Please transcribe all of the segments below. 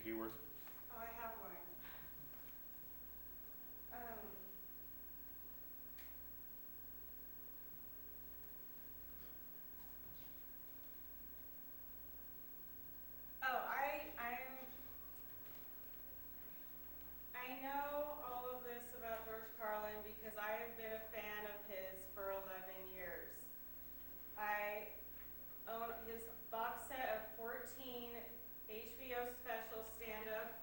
keyword? Oh, I have one. I know all of this about George Carlin because I have been a fan of his for 11 years. I own his box set of 14 HBO special stand-up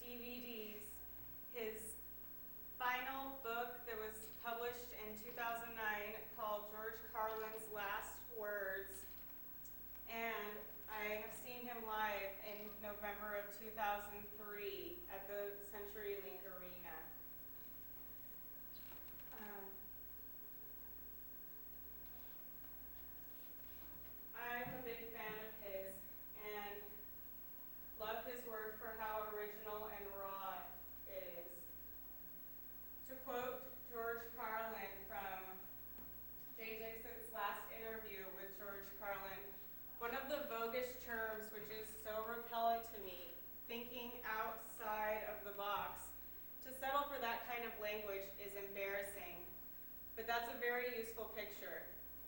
DVDs, his final book that was published in 2009 called George Carlin's Last Words, and I have seen him live in November of 2003 at the CenturyLink Arena. I'm a big fan of his and love his work for how original and raw it is. To quote George Carlin from Jay Dixon's last interview with George Carlin, one of the bogus terms which is so repellent to me, thinking outside of the box. To settle for that kind of language is embarrassing, but that's a very useful picture.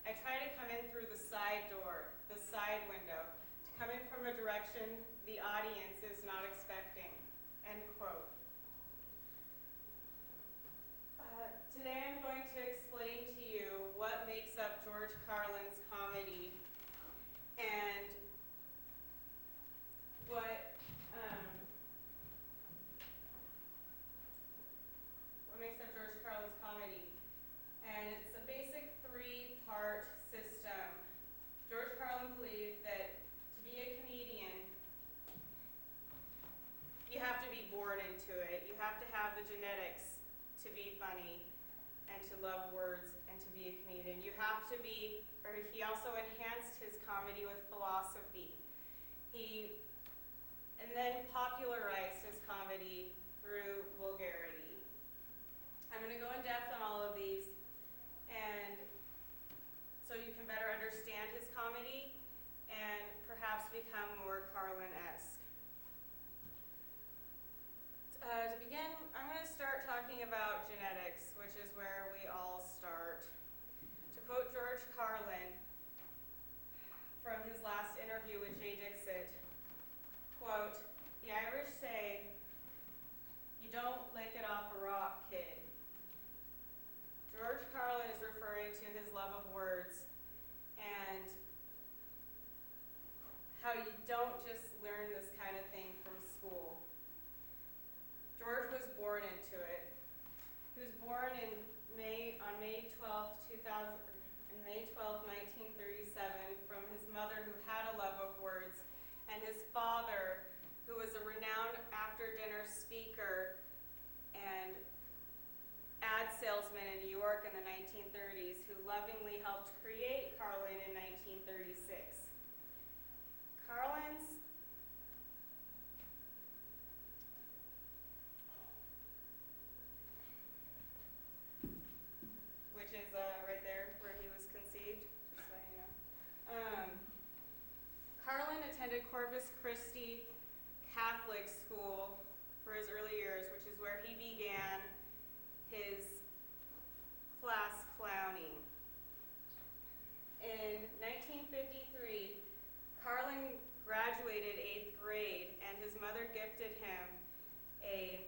I try to come in through the side door, the side window, to come in from a direction the audience is not expecting, end quote. Today I'm going to explain to you what makes up George Carlin's comedy and what makes up George Carlin's comedy. And it's a basic three-part system. George Carlin believed that to be a comedian, you have to be born into it. You have to have the genetics to be funny and to love words and to be a comedian. You have to be, or he also enhanced his comedy with philosophy. And then popularized his comedy through vulgarity. I'm going to go in depth on all of these, and so you can better understand his comedy and perhaps become more Carlin-esque. To begin, I'm going to start talking about genetics, which is where we all start. To quote George Carlin from his last interview with Jay Dixon, quote, "The Irish say, you don't lick it off a rock, kid." George Carlin is referring to his love of words and how you don't just learn this kind of thing from school. George was born into it. He was born on May 12, 1937, from his mother who had a love of words, and his father, who was a renowned after-dinner speaker and ad salesman in New York in the 1930s, who lovingly helped create Carlin in 1936. Carlin's which is right there where he was conceived, just so you know. Carlin attended Corpus Christi Catholic School for his early years, which is where he began his class clowning. In 1953, Carlin graduated 8th grade, and his mother gifted him a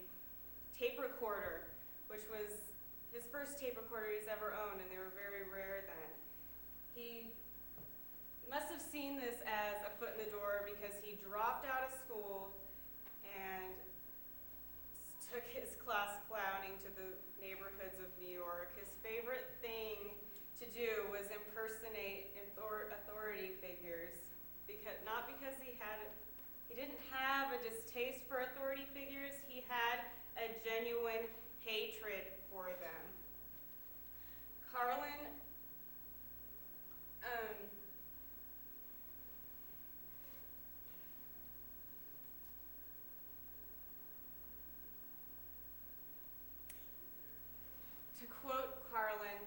tape recorder, which was his first tape recorder he's ever owned, and they were very rare then. He must have seen this as a foot in the door because he dropped out of school and took his class clowning to the neighborhoods of New York. His favorite thing to do was impersonate authority figures, not because he didn't have a distaste for authority figures, he had a genuine hatred for them. Carlin to quote Carlin,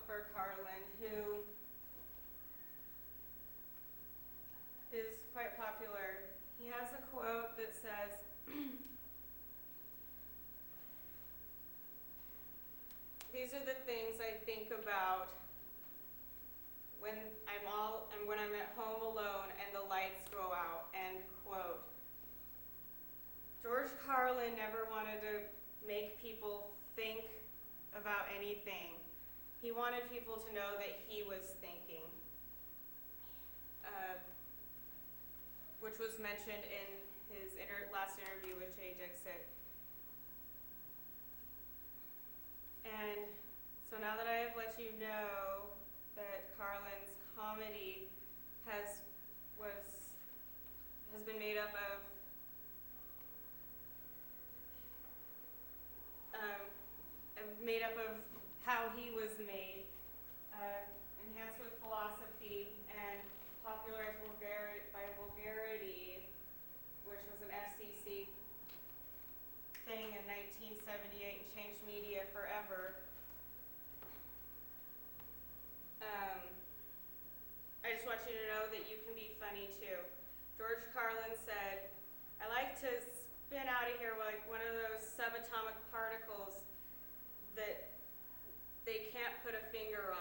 philosopher Carlin, who is quite popular. He has a quote that says, "These are the things I think about when I'm at home alone and the lights go out," end quote. George Carlin never wanted to make people think about anything. He wanted people to know that he was thinking, which was mentioned in his last interview with Jay Dixit. And so now that I have let you know that Carlin's comedy has been made up of how he was made, enhanced with philosophy and popularized by vulgarity, which was an FCC thing in 1978 and changed media forever. I just want you to know that you can be funny too. George Carlin said, "I like to spin out of here like one of those subatomic particles that they can't put a finger